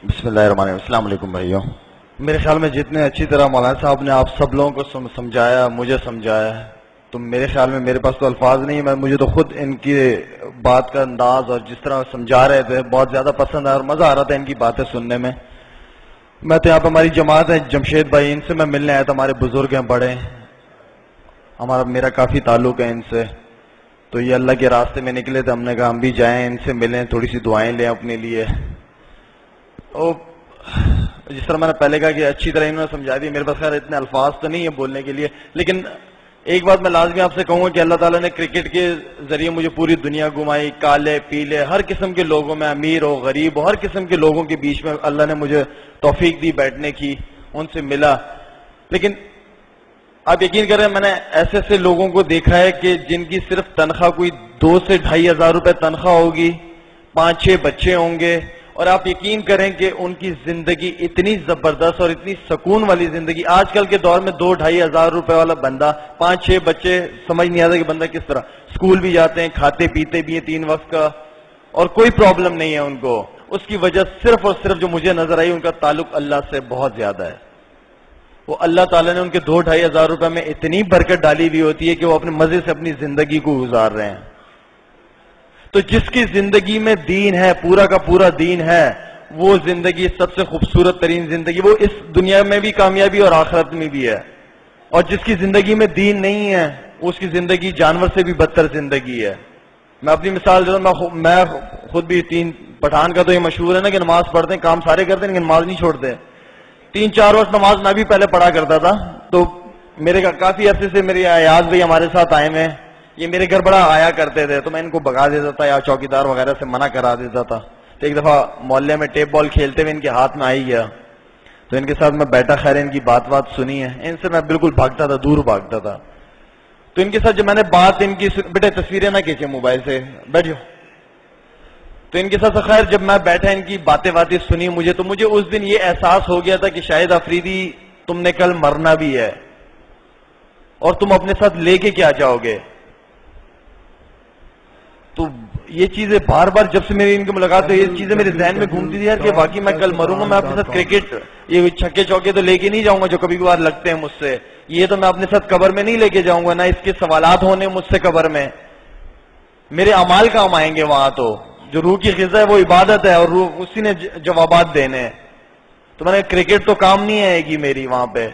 بسم اللہ الرحمن الرحیم. السلام علیکم بھائیوں. میرے خیال میں جتنے اچھی طرح مولانا صاحب نے آپ سب لوگوں کو سمجھایا، مجھے سمجھایا ہے، تو میرے خیال میں میرے پاس تو الفاظ نہیں ہے. مجھے تو خود ان کی بات کا انداز اور جس طرح سمجھا رہے تھے بہت زیادہ پسند آیا اور مزہ آ رہا تھا ان کی باتیں سننے میں. میں تو یہاں پہ ہماری جماعت ہے جمشید بھائی، ان سے میں ملنے آیا تھا. ہمارے بزرگ ہیں بڑے، میرا کافی تعلق ہے ان سے. تو یہ اللہ کے راستے میں نکلے تھے، ہم نے کہا ہم بھی جائیں، ان سے ملیں، تھوڑی سی دعائیں لیں اپنے لیے. جس طرح میں نے پہلے کہا کہ اچھی طرح انہوں نے سمجھا دی. میرے پاس خیر اتنے الفاظ تو نہیں ہے بولنے کے لیے، لیکن ایک بات میں لازمی آپ سے کہوں گا کہ اللہ تعالیٰ نے کرکٹ کے ذریعے مجھے پوری دنیا گھمائی. کالے پیلے ہر قسم کے لوگوں میں، امیر ہو غریب ہو، ہر قسم کے لوگوں کے بیچ میں اللہ نے مجھے توفیق دی بیٹھنے کی، ان سے ملا. لیکن آپ یقین کریں میں نے ایسے ایسے لوگوں کو دیکھا ہے کہ جن کی صرف تنخواہ کوئی 2 سے 2,500 روپے تنخواہ ہوگی، 5-6 بچے ہوں گے، اور آپ یقین کریں کہ ان کی زندگی اتنی زبردست اور اتنی سکون والی زندگی. آج کل کے دور میں 2-2,500 روپے والا بندہ، 5-6 بچے، سمجھ نہیں آتا کہ بندہ کس طرح اسکول بھی جاتے ہیں، کھاتے پیتے بھی ہیں 3 وقت کا، اور کوئی پرابلم نہیں ہے ان کو. اس کی وجہ صرف اور صرف جو مجھے نظر آئی ان کا تعلق اللہ سے بہت زیادہ ہے. وہ اللہ تعالیٰ نے ان کے 2-2,500 روپے میں اتنی برکت ڈالی ہوئی ہوتی ہے کہ وہ اپنے مزے سے اپنی زندگی کو گزار رہے ہیں. تو جس کی زندگی میں دین ہے، پورا کا پورا دین ہے، وہ زندگی سب سے خوبصورت ترین زندگی، وہ اس دنیا میں بھی کامیابی اور آخرت میں بھی ہے. اور جس کی زندگی میں دین نہیں ہے اس کی زندگی جانور سے بھی بدتر زندگی ہے. میں اپنی مثال دیتا ہوں، میں خود بھی پٹھان کا تو یہ مشہور ہے نا کہ نماز پڑھتے ہیں، کام سارے کرتے ہیں لیکن نماز نہیں چھوڑتے. 3-4 وقت نماز میں بھی پہلے پڑھا کرتا تھا. تو میرے کافی عرصے سے میرے ایاز بھائی ہمارے ساتھ آئے ہیں، یہ میرے گھر بڑا آیا کرتے تھے، تو میں ان کو بگا دیتا تھا یا چوکیدار وغیرہ سے منع کرا دیتا تھا. تو ایک دفعہ محلے میں ٹیپ بال کھیلتے ہوئے ان کے ہاتھ میں آئی گیا، تو ان کے ساتھ میں بیٹھا، خیر ان کی بات سنی ہے، ان سے میں بالکل بھاگتا تھا، دور بھاگتا تھا. تو ان کے ساتھ جب میں نے بات ان کی بیٹے تصویریں نہ کھینچے موبائل سے، بیٹھ جاؤ. تو ان کے ساتھ خیر جب میں بیٹھا ان کی باتیں سنی مجھے اس دن یہ احساس ہو گیا تھا کہ شاید آفریدی تم نے کل مرنا بھی ہے، اور تم اپنے ساتھ لے کے کیا جاؤ گے. تو یہ چیزیں بار بار جب سے میری ان کی ملاقات ہوئی، یہ چیزیں میرے ذہن میں گھومتی تھی یار کہ واقعی میں کل مروں گا، میں اپنے ساتھ کرکٹ یہ چھکے چوکے تو لے کے نہیں جاؤں گا جو کبھی کبھار لگتے ہیں مجھ سے، یہ تو میں اپنے ساتھ قبر میں نہیں لے کے جاؤں گا، نہ اس کے سوالات ہونے مجھ سے قبر میں. میرے اعمال کام آئیں گے وہاں. تو جو روح کی غذا ہے وہ عبادت ہے، اور روح اسی نے جوابات دینے ہیں. تو میں نے کرکٹ تو کام نہیں آئے گی میری وہاں پہ.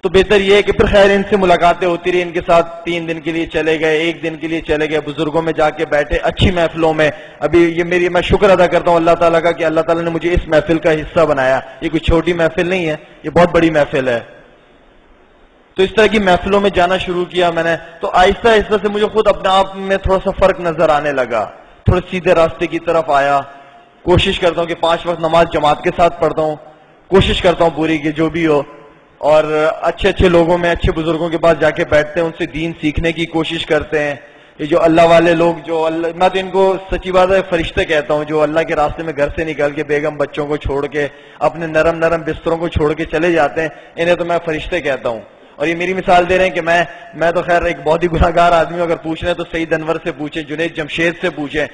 تو بہتر یہ ہے کہ پھر خیر ان سے ملاقاتیں ہوتی رہی، ان کے ساتھ 3 دن کے لیے چلے گئے، 1 دن کے لیے چلے گئے، بزرگوں میں جا کے بیٹھے، اچھی محفلوں میں. ابھی یہ میں شکر ادا کرتا ہوں اللہ تعالیٰ کا کہ اللہ تعالیٰ نے مجھے اس محفل کا حصہ بنایا. یہ کوئی چھوٹی محفل نہیں ہے، یہ بہت بڑی محفل ہے. تو اس طرح کی محفلوں میں جانا شروع کیا میں نے. تو آہستہ آہستہ سے مجھے خود اپنے آپ میں تھوڑا سا فرق نظر آنے لگا، تھوڑے سیدھے راستے کی طرف آیا. کوشش کرتا ہوں کہ 5 وقت نماز جماعت کے ساتھ پڑھتا ہوں، کوشش کرتا ہوں پوری کہ جو بھی ہو، اور اچھے لوگوں میں، اچھے بزرگوں کے پاس جا کے بیٹھتے ہیں، ان سے دین سیکھنے کی کوشش کرتے ہیں. یہ جو اللہ والے لوگ، جو اللہ، میں تو ان کو سچی بات ہے فرشتے کہتا ہوں، جو اللہ کے راستے میں گھر سے نکل کے بیگم بچوں کو چھوڑ کے اپنے نرم بستروں کو چھوڑ کے چلے جاتے ہیں، انہیں تو میں فرشتے کہتا ہوں. اور یہ میری مثال دے رہے ہیں کہ میں تو خیر ایک بہت ہی گناہگار آدمی ہوں. اگر پوچھ رہے ہیں تو سعید انور سے پوچھیں، جنید جمشید سے پوچھیں،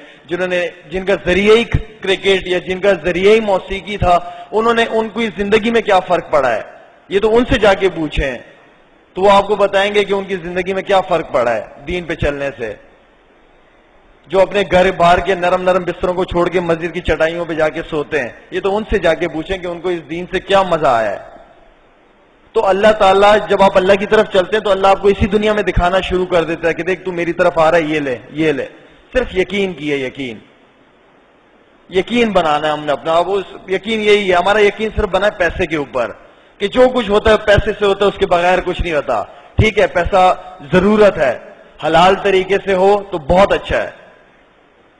جن کا ذریعہ ہی کرکٹ یا جن کا ذریعہ ہی موسیقی تھا، ان کو زندگی میں کیا فرق پڑا ہے. یہ تو ان سے جا کے پوچھیں، تو وہ آپ کو بتائیں گے کہ ان کی زندگی میں کیا فرق پڑا ہے دین پہ چلنے سے. جو اپنے گھر باہر کے نرم بستروں کو چھوڑ کے مسجد کی چٹائیوں پہ جا کے سوتے ہیں، یہ تو ان سے جا کے پوچھیں کہ ان کو اس دین سے کیا مزہ آیا ہے. تو اللہ تعالیٰ جب آپ اللہ کی طرف چلتے ہیں تو اللہ آپ کو اسی دنیا میں دکھانا شروع کر دیتا ہے کہ دیکھ تو میری طرف آ رہا ہے، یہ لے. صرف یقین کیے، یقین بنانا ہے ہم نے اپنا. اب یقین یہی ہے ہمارا، یقین صرف بنا ہے پیسے کے اوپر، کہ جو کچھ ہوتا ہے پیسے سے ہوتا ہے، اس کے بغیر کچھ نہیں ہوتا. ٹھیک ہے پیسہ ضرورت ہے، حلال طریقے سے ہو تو بہت اچھا ہے.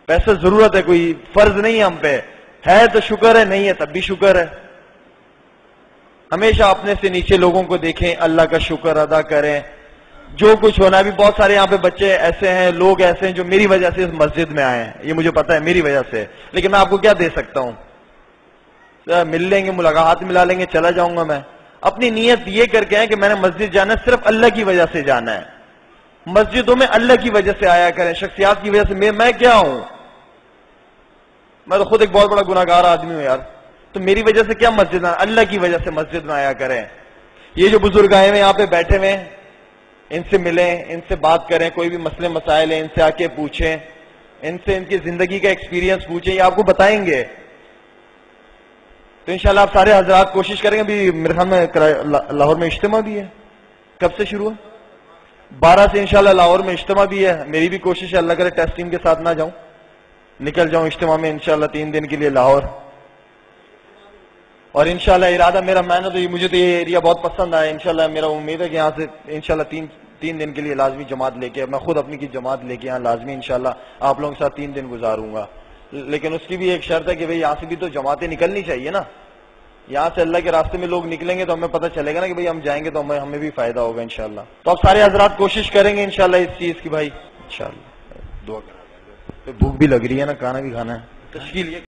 پیسہ ضرورت ہے، کوئی فرض نہیں ہم پہ ہے تو شکر ہے، نہیں ہے تب بھی شکر ہے. ہمیشہ اپنے سے نیچے لوگوں کو دیکھیں، اللہ کا شکر ادا کریں. جو کچھ ہونا ہے، بھی بہت سارے یہاں پہ بچے ایسے ہیں، لوگ ایسے ہیں جو میری وجہ سے اس مسجد میں آئے ہیں، یہ مجھے پتا ہے میری وجہ سے، لیکن میں آپ کو کیا دے سکتا ہوں. مل لیں گے، ملاقات ملا لیں گے، چلا جاؤں گا. میں اپنی نیت یہ کر کے ہے کہ میں نے مسجد جانا ہے، صرف اللہ کی وجہ سے جانا ہے. مسجدوں میں اللہ کی وجہ سے آیا کریں، شخصیات کی وجہ سے میں کیا ہوں. میں تو خود ایک بہت بڑا گناہگار آدمی ہوں یار. تو میری وجہ سے کیا مسجد میں، اللہ کی وجہ سے مسجد میں آیا کریں. یہ جو بزرگ آئے ہوئے یہاں پہ بیٹھے ہوئے، ان سے ملیں، ان سے بات کریں، کوئی بھی مسئلے مسائل ہیں ان سے آ کے پوچھیں، ان سے ان کی زندگی کا ایکسپیرینس پوچھیں، یہ آپ کو بتائیں گے. تو انشاءاللہ آپ سارے حضرات کوشش کریں گے. ابھی میرے خیال میں لاہور میں اجتماع بھی ہے، کب سے شروع ہے؟ 12 سے انشاءاللہ لاہور میں اجتماع بھی ہے. میری بھی کوشش ہے اللہ کرے ٹیسٹ ٹیم کے ساتھ نہ جاؤں، نکل جاؤں اجتماع میں انشاءاللہ 3 دن کے لیے لاہور. اور انشاءاللہ ارادہ میرا، میں نے تو مجھے تو یہ ایریا بہت پسند آیا. انشاءاللہ میرا امید ہے کہ یہاں سے انشاءاللہ تین دن کے لیے لازمی جماعت لے کے، میں خود اپنی کی جماعت لے کے یہاں لازمی انشاءاللہ آپ لوگوں کے ساتھ 3 دن گزاروں گا. لیکن اس کی بھی ایک شرط ہے کہ بھئی یہاں سے بھی تو جماعتیں نکلنی چاہیے نا. یہاں سے اللہ کے راستے میں لوگ نکلیں گے تو ہمیں پتہ چلے گا نا کہ بھئی ہم جائیں گے تو ہمیں بھی فائدہ ہوگا انشاءاللہ. تو آپ سارے حضرات کوشش کریں گے انشاءاللہ اس چیز کی. بھائی انشاءاللہ دعا کریں. بھوک بھی لگ رہی ہے نا، کھانا بھی کھانا ہے. تشکیل یہ